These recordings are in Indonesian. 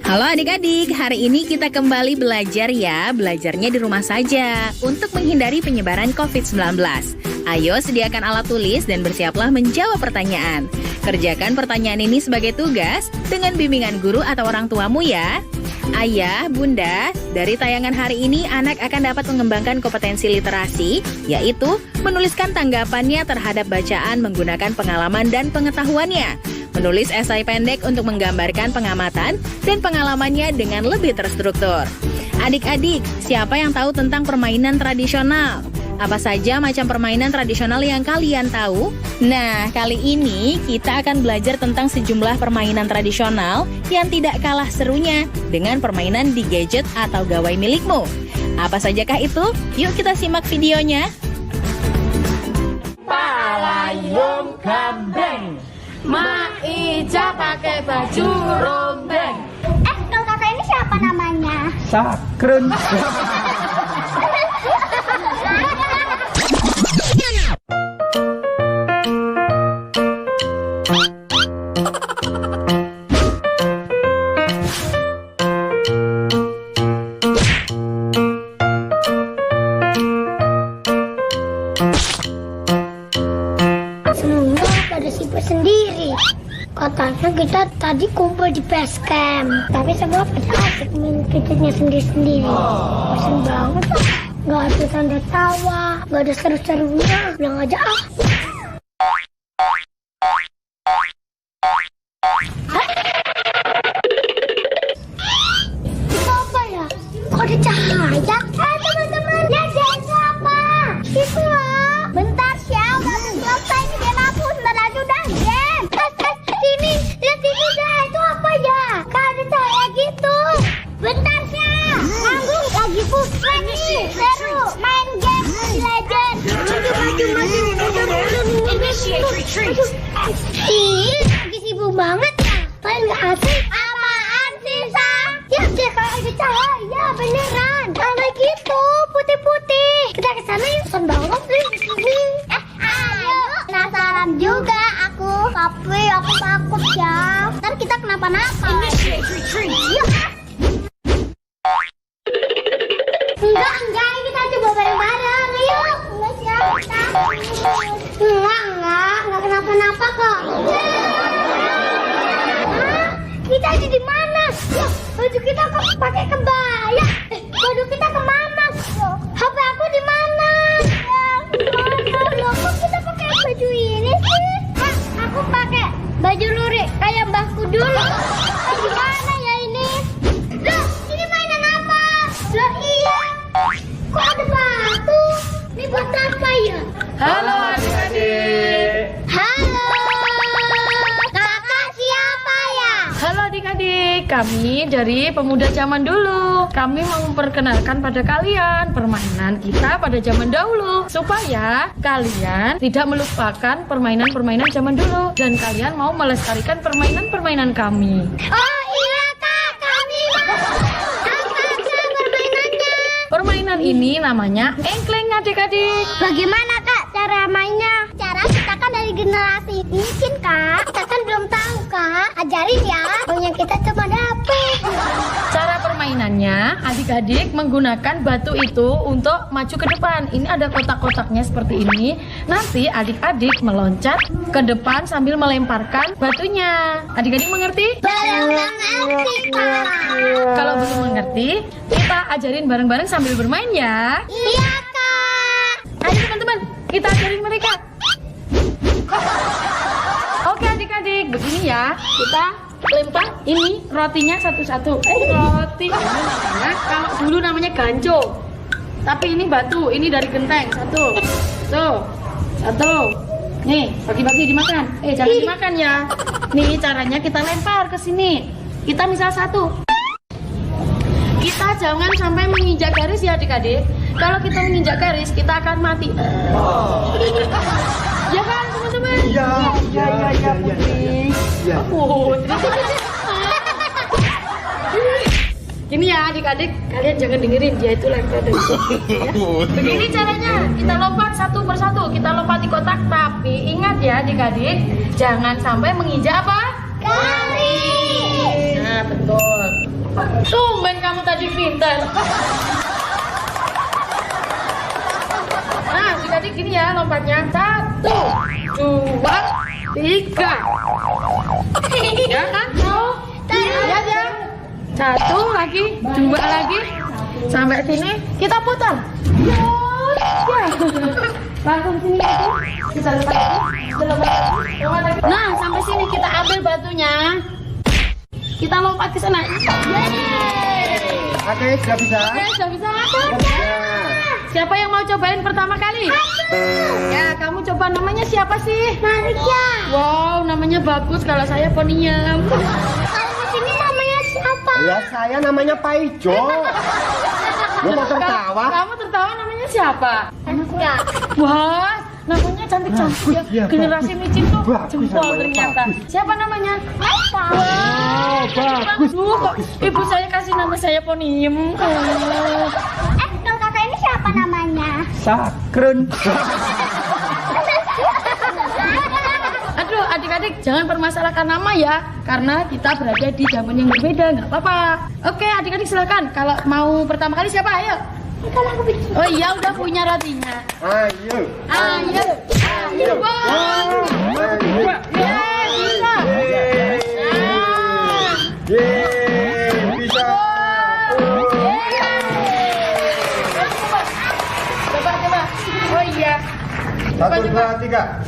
Halo adik-adik, hari ini kita kembali belajar ya. Belajarnya di rumah saja untuk menghindari penyebaran COVID-19. Ayo sediakan alat tulis dan bersiaplah menjawab pertanyaan. Kerjakan pertanyaan ini sebagai tugas dengan bimbingan guru atau orang tuamu ya. Ayah, bunda, dari tayangan hari ini anak akan dapat mengembangkan kompetensi literasi, yaitu menuliskan tanggapannya terhadap bacaan menggunakan pengalaman dan pengetahuannya. Menulis esai pendek untuk menggambarkan pengamatan dan pengalamannya dengan lebih terstruktur. Adik-adik, siapa yang tahu tentang permainan tradisional? Apa saja macam permainan tradisional yang kalian tahu? Nah, kali ini kita akan belajar tentang sejumlah permainan tradisional yang tidak kalah serunya dengan permainan di gadget atau gawai milikmu. Apa sajakah itu? Yuk kita simak videonya. Palayung gambeng, Mak Ica pakai baju rombeng. Kalau kakak ini siapa namanya? Sakrun. Seneng banget ada siput sendiri. Katanya kita tadi kumpul di base camp, tapi semua pada asik main gadgetnya sendiri-sendiri. Bosan banget lah. Gak ada tanda tawa, gak ada seru-serunya. Bilang aja ah. Itu apa ya? Kok ada cahaya? Teman-teman, lihat deh itu apa? Itu loh. Bentar Syah, udah selesai ini game aku. Sebentar lagi udah game. Sini, lihat ini deh. Itu apa ya? Kan ada cahaya gitu. Bentar Syah, tanggung lagi pusat nih. Seru, main game Mobile Legends. Initiate retreat. Ih, lagi sibuk banget ya. Paling gak asik. Apaan sih, Sa? Ya, deh kalau ada cahaya, beneran. Kalau gitu, putih-putih. Kita kesana yuk, pesan banget sih. Ayo. Penasaran juga aku. Tapi aku takut ya. Ntar kita kenapa-napa. Initiate retreat. Yuk. Enggak, ini kita coba bareng-bareng. Ayo. Enggak kenapa-napa kok. Hah? Kita ada di mana? Loh, baju kita kok pakai kebaya? Baju kita kemana? Loh, HP aku di mana? Loh, kok kita pakai baju ini sih? Aku pakai baju lurik kayak mbahku dulu. Gimana ya ini? Loh, ini mainan apa? Loh, iya. Kok ada batu? Ini buat apa ya? Halo adik-adik. Halo. Kakak siapa ya? Halo adik-adik, kami dari Pemuda Zaman Dulu. Kami mau memperkenalkan pada kalian permainan kita pada zaman dahulu, supaya kalian tidak melupakan permainan-permainan zaman dulu dan kalian mau melestarikan permainan-permainan kami. Oh iya kak, kami mau. Apa permainannya? Permainan ini namanya engkleng adik-adik. Bagaimana kak cara mainnya? Cara kita kan dari generasi mungkin kak. Kita kan belum tahu kak. Ajarin ya. Punya kita cuma dapet. Cara permainannya, adik-adik menggunakan batu itu untuk maju ke depan. Ini ada kotak-kotaknya seperti ini. Nanti adik-adik meloncat ke depan sambil melemparkan batunya. Adik-adik mengerti? Belum mengerti kak. Kalau belum mengerti, kita ajarin bareng-bareng sambil bermain ya. Iya kak. Ayo teman-teman, kita ajarin mereka. Oke adik-adik, begini ya. Kita lempar ini rotinya satu-satu. Roti. Ini namanya, kalau dulu namanya ganco. Tapi ini batu, ini dari genteng. Satu. Nih, bagi-bagi dimakan. Jangan dimakan ya. Nih caranya kita lempar ke sini. Kita misal satu. Kita jangan sampai menginjak garis ya adik-adik. Kalau kita menginjak garis, kita akan mati. Ya kan teman-teman? Iya, Putri. Iya. Ini ya adik-adik, kalian jangan dengerin, dia itu lempar dari sini, ya. Begini caranya, kita lompat satu persatu. Kita lompat di kotak, tapi ingat ya adik-adik, jangan sampai menginjak apa? Garis. Nah betul. pintar. Nah, adik-adik gini ya lompatnya. 1, 2, 3. Ya kan? Lihat ya. 1 lagi, 2 lagi. Sampai sini kita putar. Ya. Langsung sini lagi. Kita lepas lagi. Nah, sampai sini kita ambil batunya. Kita lompat ke sana. Oke, sudah bisa. Oke, sudah bisa. Siapa yang mau cobain pertama kali? Ya, kamu coba. Namanya siapa sih? Maria. Wow, namanya bagus. Kalau saya Poniam. Kalau di sini namanya siapa? Ya, saya namanya Pak Ijo. Lu mau tertawa? Kamu tertawa namanya siapa? Enggak. Wah, namanya cantik-cantik ya. Iya, Generasi micin tuh bagus, jempol namanya ternyata. bagus. Siapa namanya? Apa? Oh, bagus. Kok ibu saya kasih nama saya Poniam. Kalau kakak ini siapa namanya? Sakrun. Aduh, adik-adik jangan permasalahkan nama ya, karena kita berada di zaman yang berbeda, nggak apa-apa. Oke, adik-adik silakan. Kalau mau pertama kali siapa? Ayo. Kalau aku bikin. Oh iya, udah punya rotinya. Ayo. Ayo, ayo, wow. Ya, bisa. Bisa. Coba. Oh iya. 1, 2, 3.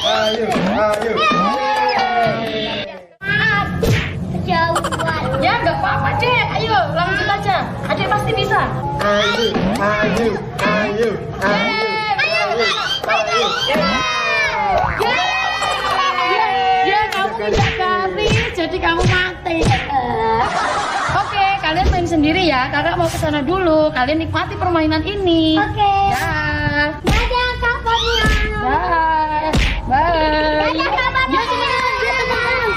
Ayo. Kejauhan. Ya nggak apa-apa deh, ayo lanjut aja. Adik pasti bisa. Ayo. Ya kamu tidak garis, jadi kamu mati. Oke, kalian main sendiri ya. Kakak mau ke sana dulu. Kalian nikmati permainan ini. Oke. Ya. Dadah Kak Fania. Bye. Bye. Dadah Kak Fania. Ya, teman-teman.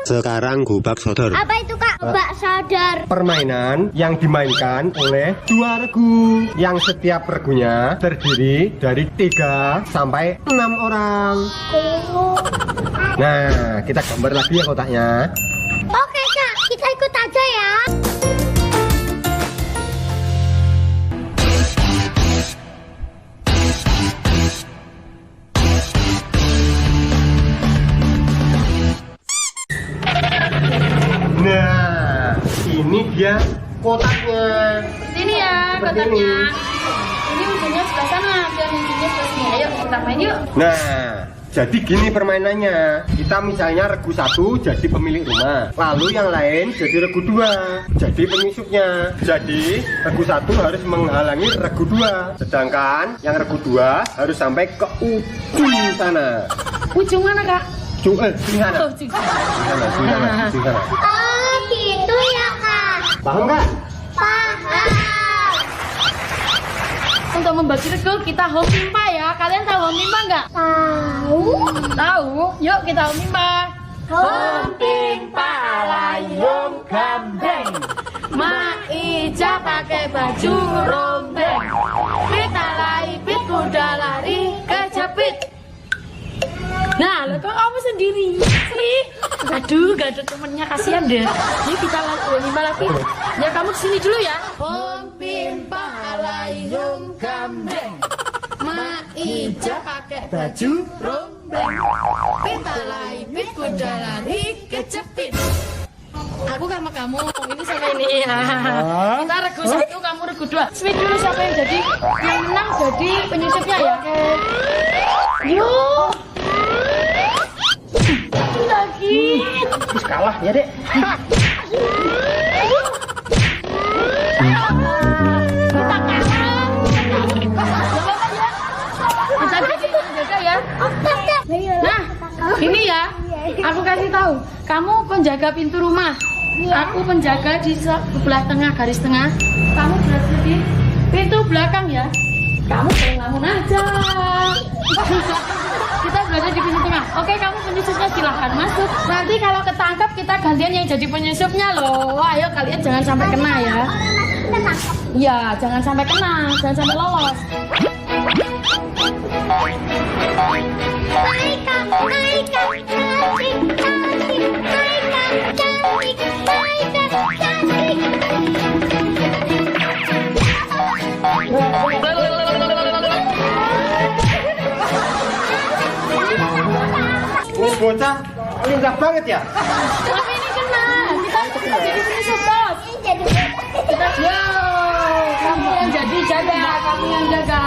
Sekarang gubak sodor. Apa itu Kak? Bak sadar. Permainan yang dimainkan oleh 2 regu, yang setiap regunya terdiri dari 3 sampai 6 orang. Nah, kita gambar lagi ya kotaknya. Oke Kak, kita ikut aja ya. Nah, ini dia kotaknya. Sini ya Seperti kotaknya. ini. Ini ujungnya sebelah sana dan ujungnya sebelah sini. Ayo kita main yuk. Nah, jadi gini permainannya. Kita misalnya regu 1 jadi pemilik rumah, lalu yang lain jadi regu 2 jadi penyusupnya. Jadi regu 1 harus menghalangi regu 2, sedangkan yang regu 2 harus sampai ke ujung sana. Ujung mana Kak? Sini sana. Oh, ujung. Sini sana. Oh gitu ya Kak. Paham nggak? Paham. Untuk membagi regu kita home pimpa ya. Kalian tahu home pimpa nggak? Tahu. Tahu? Yuk kita home pimpa. Home pimpa layung gambeng. Mak Ija pakai baju rombeng. Kita laipit kuda lari kejepit. Nah, lo kok kamu sendiri sih? Aduh, gak ada temennya, kasihan deh. Ini kita lima lagi. Ya kamu kesini dulu ya. Hom pimpa layung gambeng. Mak Ija pakai baju rombeng. Kita laipit kuda lari kejepit. Aku sama kamu, ini sama ini ya. Kita regu 1, kamu regu 2. Sweet dulu siapa yang jadi yang menang jadi penyusupnya ya. Yuk. Lagi. Terus kalah ya dek. Kita kalah. Kita jadi penjaga ya. Nah, ini ya. Aku kasih tahu. Kamu penjaga pintu rumah. Aku penjaga di sebelah tengah, garis tengah. Kamu berada di Pintu belakang ya. Kamu pengen ngelamun aja. Kita berada di pintu tengah. Oke, kamu penyusupnya silahkan masuk. Nanti kalau ketangkap kita gantian yang jadi penyusupnya loh. Ayo kalian jangan sampai kena ya. Iya, jangan sampai kena, jangan sampai lolos. Ini bocah lincah banget ya. Tapi ini kena. Kita jadi penyusup, Bos. Kita kamu yang jadi jaga, kamu yang jaga.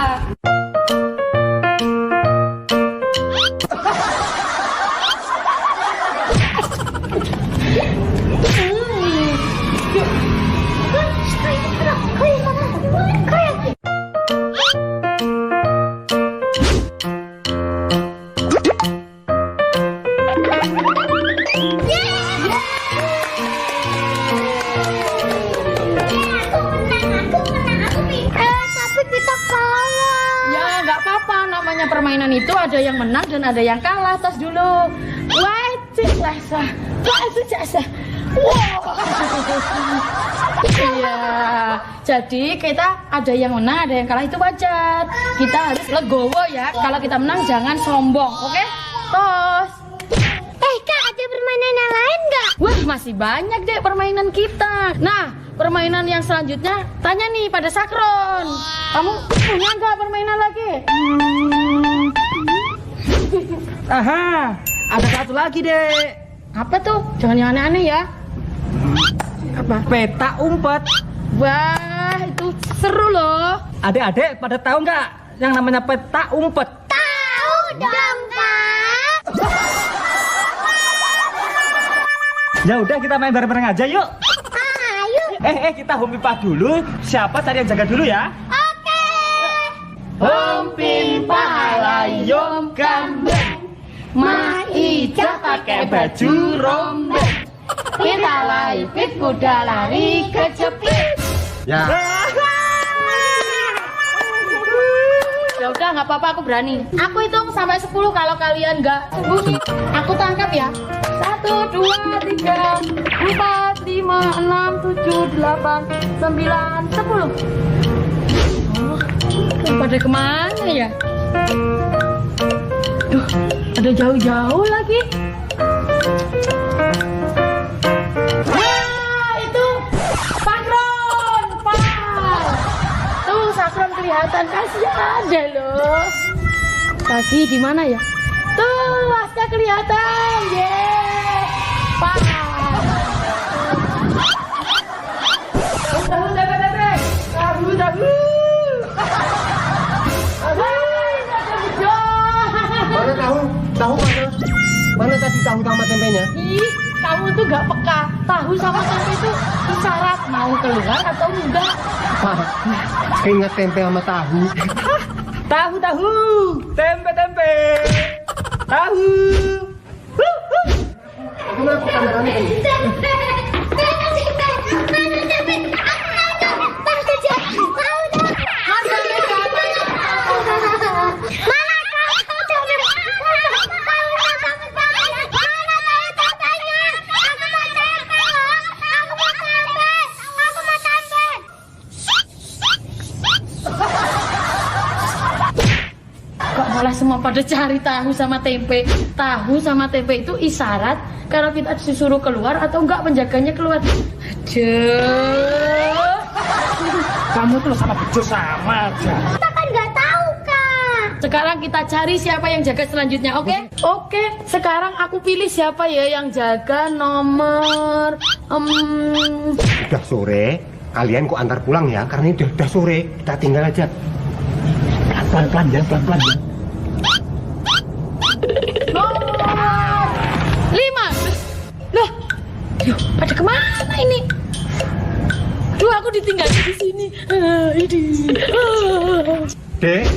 Namanya permainan itu ada yang menang dan ada yang kalah. Tos dulu. Wah, jasa. Wow. Iya. Jadi kita ada yang menang, ada yang kalah, itu wajar. Kita harus legowo ya. Kalau kita menang jangan sombong, oke? Tos. Kak, ada permainan yang lain nggak? Wah, masih banyak deh permainan kita. Nah, permainan yang selanjutnya tanya nih pada Sakron. Kamu punya nggak permainan lagi? Aha, ada satu lagi dek. Apa tuh? Jangan yang aneh-aneh ya. Apa? Peta umpet. Wah, itu seru loh. Adik-adik pada tahu nggak yang namanya peta umpet? Tahu dong, Kak. Ya udah kita main bareng-bareng aja yuk. Ayo. Kita humpipah dulu. Siapa tadi yang jaga dulu ya? Oke. Humpipah layung gambang, Ma Ica pakai baju rombeng. Kita lari kuda lari kejepit. Ya. Ya udah, nggak apa-apa, aku berani. Aku hitung sampai 10 kalau kalian nggak sembunyi. Aku tangkap ya. 1, 2, 3, 4, 5, 6, 7, 8, 9, 10. Oh, pada kemana ya? Duh, ada jauh-jauh lagi. Wah, itu Sakron, Pak. Tuh, Sakron kelihatan, kasihan deh loh. Lagi di mana ya? Tuh, Aska kelihatan. Yeay. Pak. Tahu. Mana tahu mana? Mana tadi tahu sama tempenya? Ih, kamu tuh gak peka. Tahu sama tempe itu isyarat mau keluar atau enggak. Ingat tempe sama tahu. Tahu, tempe. Tahu. Kenapa kameranya kan? Malah semua pada cari tahu sama tempe. Tahu sama tempe itu isyarat kalau kita disuruh keluar atau enggak penjaganya keluar. Aduh. Kamu tuh sama bejo sama aja. Kita kan nggak tahu, Kak. Sekarang kita cari siapa yang jaga selanjutnya, oke? Oke, sekarang aku pilih siapa ya yang jaga nomor Udah sore, kalian kok antar pulang ya? Karena ini udah sore, kita tinggal aja. Pelan-pelan ya. nomor 5. Loh, pada kemana ini? Duh, aku ditinggal di sini. Dek,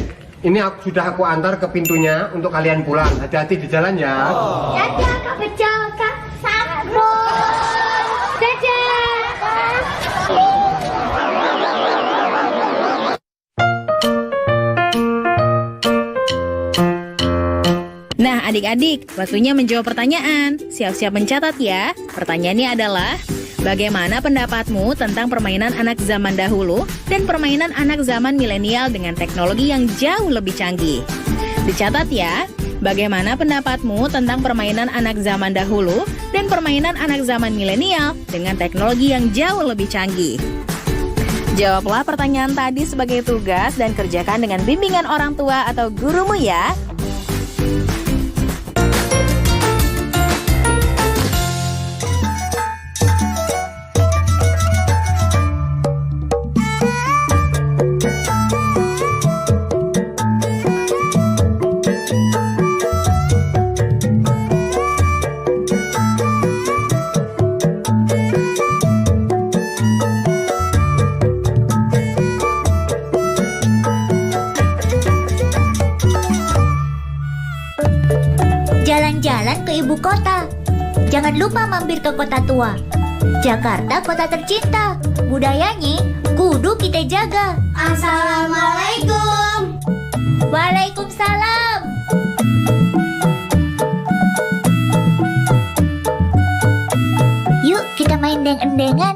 ini sudah aku antar ke pintunya untuk kalian pulang. Hati-hati di jalan ya. Dadah, Kak Bejo, Kak Sakron. Dadah, Kak. adik-adik, waktunya menjawab pertanyaan. Siap-siap mencatat ya. Pertanyaannya adalah, bagaimana pendapatmu tentang permainan anak zaman dahulu dan permainan anak zaman milenial dengan teknologi yang jauh lebih canggih? Dicatat ya, bagaimana pendapatmu tentang permainan anak zaman dahulu dan permainan anak zaman milenial dengan teknologi yang jauh lebih canggih? Jawablah pertanyaan tadi sebagai tugas dan kerjakan dengan bimbingan orang tua atau gurumu ya. Jalan-jalan ke ibu kota. Jangan lupa mampir ke kota tua. Jakarta kota tercinta. Budayanya kudu kita jaga. Assalamualaikum. Waalaikumsalam. Yuk kita main deng-endengan.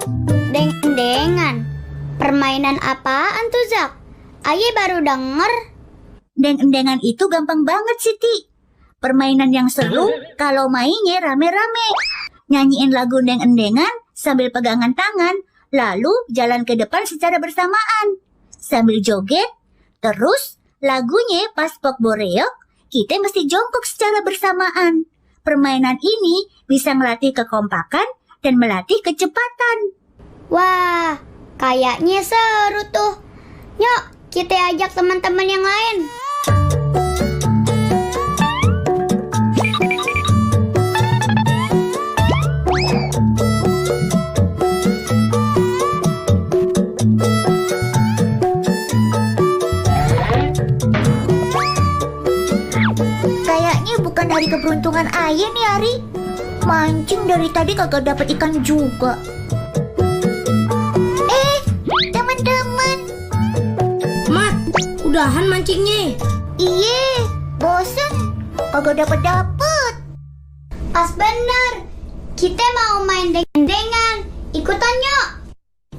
Deng-dengan. Permainan apaan tuh, Zak? Aye baru denger. Deng-endengan itu gampang banget, Siti. Permainan yang seru kalau mainnya rame-rame. Nyanyiin lagu deng-endengan sambil pegangan tangan, lalu jalan ke depan secara bersamaan. Sambil joget, terus lagunya pas pok boreok, kita mesti jongkok secara bersamaan. Permainan ini bisa melatih kekompakan dan melatih kecepatan. Wah, kayaknya seru tuh. Yuk, kita ajak teman-teman yang lain. Kayaknya bukan hari keberuntungan Aye nih, Ari. Mancing dari tadi kagak dapet ikan juga. Teman-teman. Mat, udahan mancingnya. Iye, bosen. Kagak dapet-dapet. Pas bener. Kita mau main deng-dengan. Ikutan yuk.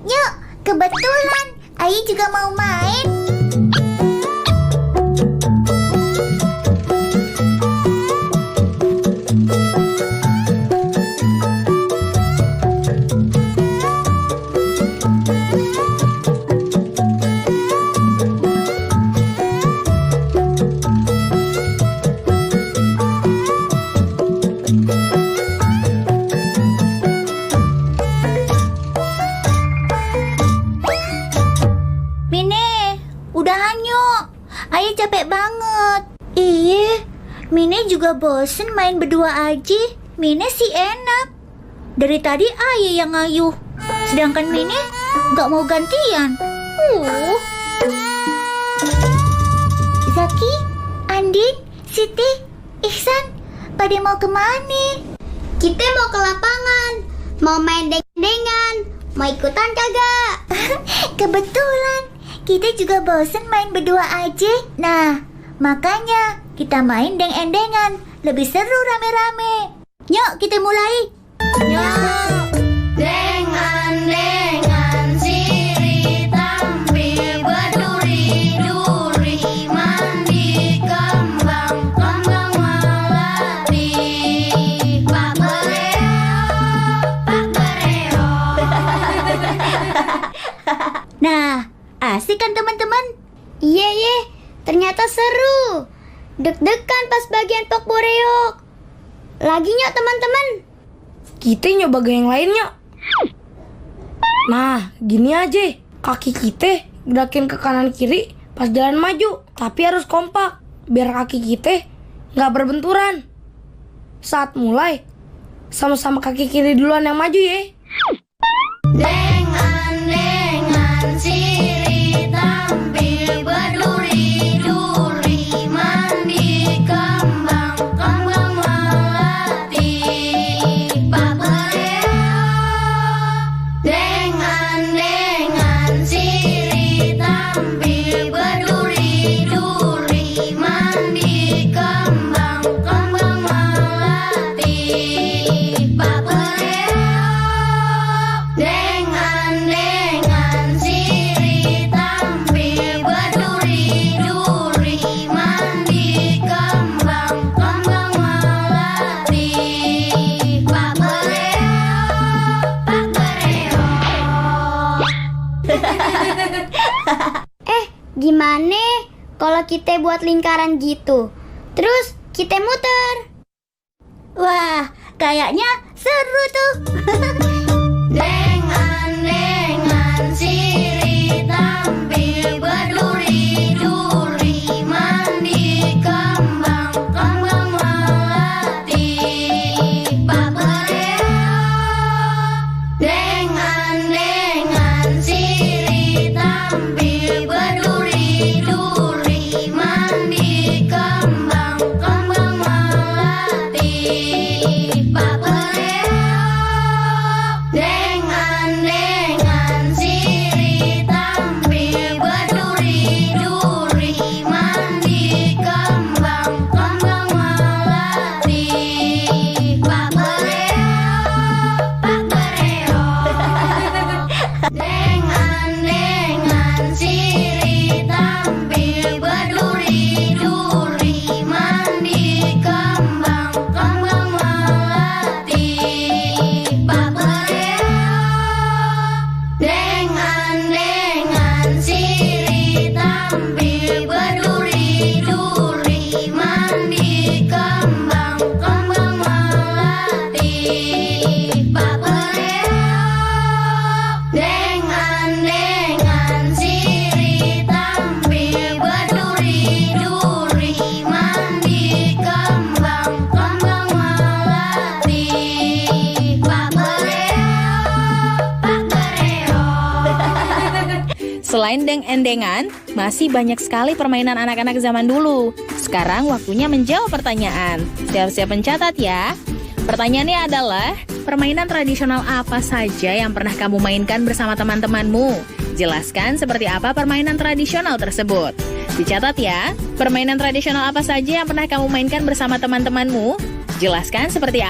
Yuk, kebetulan Aye juga mau main. Aye capek banget. Iya, Mine juga bosen main berdua aja. Mine sih enak. Dari tadi Aye yang ngayuh, sedangkan Mine gak mau gantian. Zaki, Andin, Siti, Ihsan, pada mau kemana? Kita mau ke lapangan. Mau main deng-dengan. Mau ikutan kagak? Kebetulan kita juga bosen main berdua aja. Nah, makanya kita main deng-endengan. Lebih seru rame-rame. Yuk kita mulai. Yuk. Dengan sirih tampil berduri-duri, mandi kembang melati. Pak Bereo. Nah, asik kan teman-teman? Iya, ternyata seru. Deg-degan pas bagian pok boreok. Lagi nyok teman-teman. Kita nyoba yang lainnya. Nah, gini aja. Kaki kita gerakin ke kanan kiri pas jalan maju. Tapi harus kompak, biar kaki kita nggak berbenturan. Saat mulai, sama-sama kaki kiri duluan yang maju ya. Dengan sirih tampil berduri-duri, mandi kembang melati. Pak Bereo. Dengan sirih tampil berduri-duri, mandi kembang Gimana kalau kita buat lingkaran gitu? Terus kita muter. Wah, kayaknya seru tuh. Dengan sirih tampil berduri-duri, mandi kembang melati papereo. Dengan sirih tampil berduri-duri, mandi kembang melati papereo. Dengan sirih tampil berduri-duri, mandi kembang melati papereo. Dengan sirih tampil berduri-duri, mandi kembang melati papereo. Dengan sirih tampil berduri-duri, mandi kembang melati papereo. Dengan sirih tampil berduri-duri, mandi kembang melati papereo. Selain deng-endengan, masih banyak sekali permainan anak-anak zaman dulu. Sekarang waktunya menjawab pertanyaan. Siap-siap mencatat ya. Pertanyaannya adalah, permainan tradisional apa saja yang pernah kamu mainkan bersama teman-temanmu? Jelaskan seperti apa permainan tradisional tersebut. Dicatat ya, permainan tradisional apa saja yang pernah kamu mainkan bersama teman-temanmu? Jelaskan seperti apa.